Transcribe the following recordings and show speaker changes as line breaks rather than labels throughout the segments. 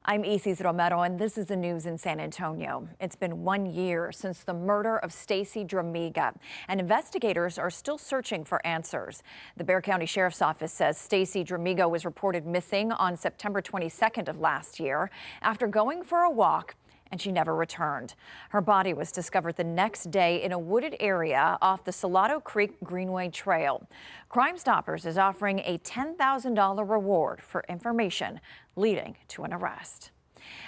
I'm Isis Romero, and this is the news in San Antonio. It's been 1 year since the murder of Stacy Dramiga, and investigators are still searching for answers. The Bexar County Sheriff's Office says Stacy Dramiga was reported missing on September 22nd of last year after going for a walk, and she never returned. Her body was discovered the next day in a wooded area off the Salado Creek Greenway Trail. Crime Stoppers is offering a $10,000 reward for information leading to an arrest.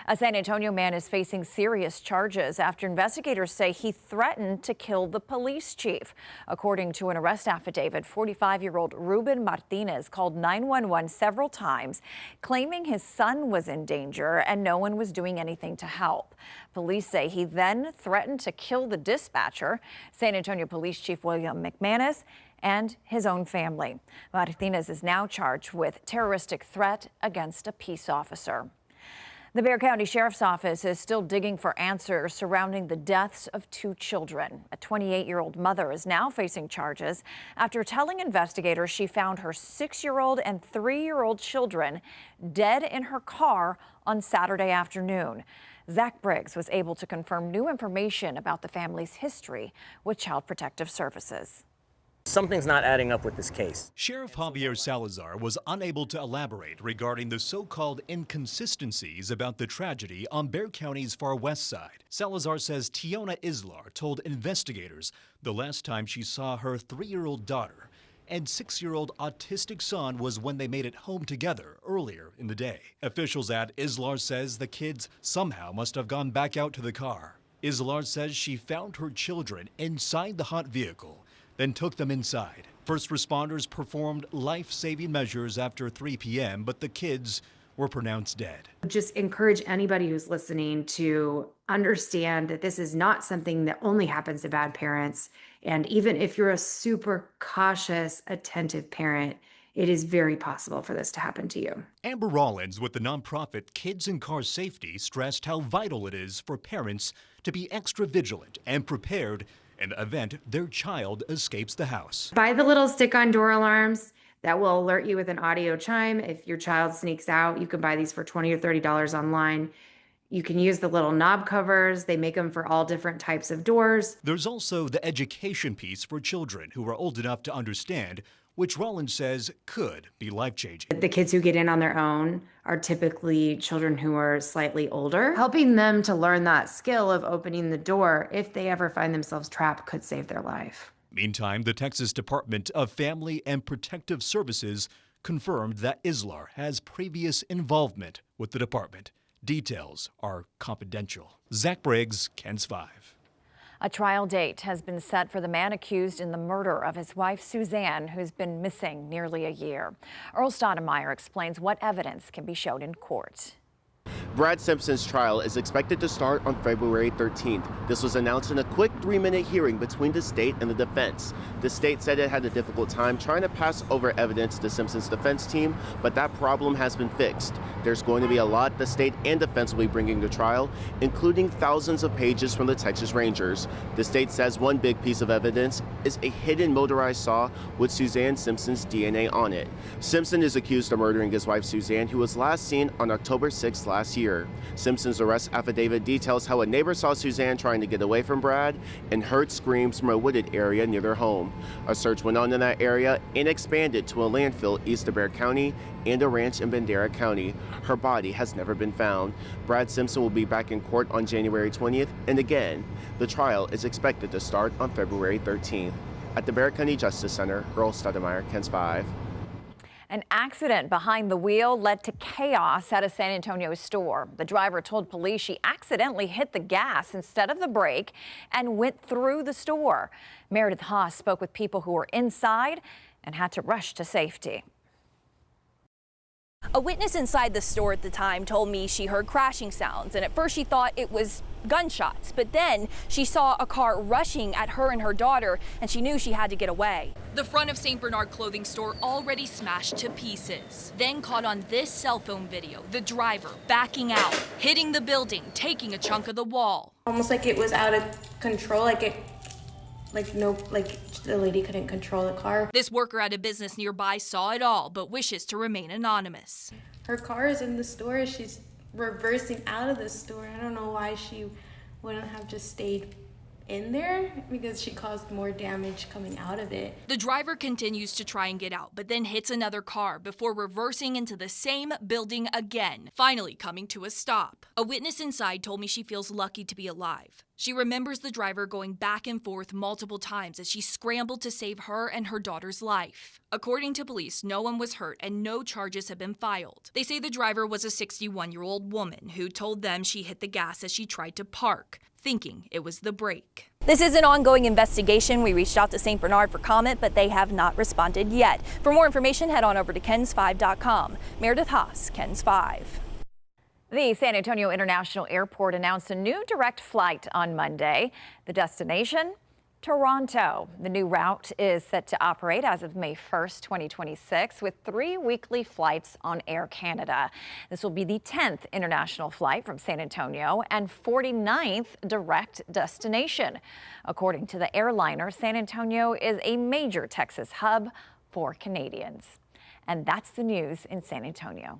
A San Antonio man is facing serious charges after investigators say he threatened to kill the police chief. According to an arrest affidavit, 45-year-old Ruben Martinez called 911 several times, claiming his son was in danger and no one was doing anything to help. Police say he then threatened to kill the dispatcher, San Antonio Police Chief William McManus, and his own family. Martinez is now charged with terroristic threat against a peace officer. The Bexar County Sheriff's Office is still digging for answers surrounding the deaths of 2 children. A 28-year-old mother is now facing charges after telling investigators she found her 6-year-old and 3-year-old children dead in her car on Saturday afternoon. Zach Briggs was able to confirm new information about the family's history with Child Protective Services.
Something's not adding up with this case.
Sheriff Javier Salazar was unable to elaborate regarding the so-called inconsistencies about the tragedy on Bexar County's far west side. Salazar says Tiona Islar told investigators the last time she saw her 3-year-old daughter and 6-year-old autistic son was when they made it home together earlier in the day. Officials at Islar says the kids somehow must have gone back out to the car. Islar says she found her children inside the hot vehicle, then took them inside. First responders performed life-saving measures after 3 p.m., but the kids were pronounced dead.
Just encourage anybody who's listening to understand that this is not something that only happens to bad parents. And even if you're a super cautious, attentive parent, it is very possible for this to happen to you.
Amber Rollins with the nonprofit Kids and Car Safety stressed how vital it is for parents to be extra vigilant and prepared in the event their child escapes the house.
Buy the little stick-on door alarms that will alert you with an audio chime. If your child sneaks out, you can buy these for $20 or $30 online. You can use the little knob covers. They make them for all different types of doors.
There's also the education piece for children who are old enough to understand, which Rollins says could be life-changing.
The kids who get in on their own are typically children who are slightly older. Helping them to learn that skill of opening the door if they ever find themselves trapped could save their life.
Meantime, the Texas Department of Family and Protective Services confirmed that Islar has previous involvement with the department. Details are confidential. Zach Briggs, KENS 5.
A trial date has been set for the man accused in the murder of his wife, Suzanne, who's been missing nearly a year. Earl Stoudemire explains what evidence can be shown in court.
Brad Simpson's trial is expected to start on February 13th. This was announced in a quick 3-minute hearing between the state and the defense. The state said it had a difficult time trying to pass over evidence to Simpson's defense team, but that problem has been fixed. There's going to be a lot the state and defense will be bringing to trial, including thousands of pages from the Texas Rangers. The state says one big piece of evidence is a hidden motorized saw with Suzanne Simpson's DNA on it. Simpson is accused of murdering his wife Suzanne, who was last seen on October 6th last year. Simpson's arrest affidavit details how a neighbor saw Suzanne trying to get away from Brad and heard screams from a wooded area near their home. A search went on in that area and expanded to a landfill east of Bexar County and a ranch in Bandera County. Her body has never been found. Brad Simpson will be back in court on January 20th, and again, the trial is expected to start on February 13th. At the Bexar County Justice Center, Earl Stoudemire, KENS 5.
An accident behind the wheel led to chaos at a San Antonio store. The driver told police she accidentally hit the gas instead of the brake and went through the store. Meredith Haas spoke with people who were inside and had to rush to safety.
A witness inside the store at the time told me she heard crashing sounds, and at first she thought it was gunshots, but then she saw a car rushing at her and her daughter, and she knew she had to get away. The front of St. Bernard clothing store already smashed to pieces. Then caught on this cell phone video, the driver backing out, hitting the building, taking a chunk of the wall.
Almost like it was out of control, like the lady couldn't control the car.
This worker at a business nearby saw it all, but wishes to remain anonymous.
Her car is in the store. She's reversing out of the store. I don't know why she wouldn't have just stayed in there, because she caused more damage coming out of it.
The driver continues to try and get out, but then hits another car before reversing into the same building again, finally coming to a stop. A witness inside told me she feels lucky to be alive. She remembers the driver going back and forth multiple times as she scrambled to save her and her daughter's life. According to police, no one was hurt and no charges have been filed. They say the driver was a 61-year-old woman who told them she hit the gas as she tried to park, thinking it was the brake. This is an ongoing investigation. We reached out to St. Bernard for comment, but they have not responded yet. For more information, head on over to kens5.com. Meredith Haas, KENS 5.
The San Antonio International Airport announced a new direct flight on Monday. The destination? Toronto. The new route is set to operate as of May 1st, 2026, with 3 weekly flights on Air Canada. This will be the 10th international flight from San Antonio and 49th direct destination. According to the airliner, San Antonio is a major Texas hub for Canadians. And that's the news in San Antonio.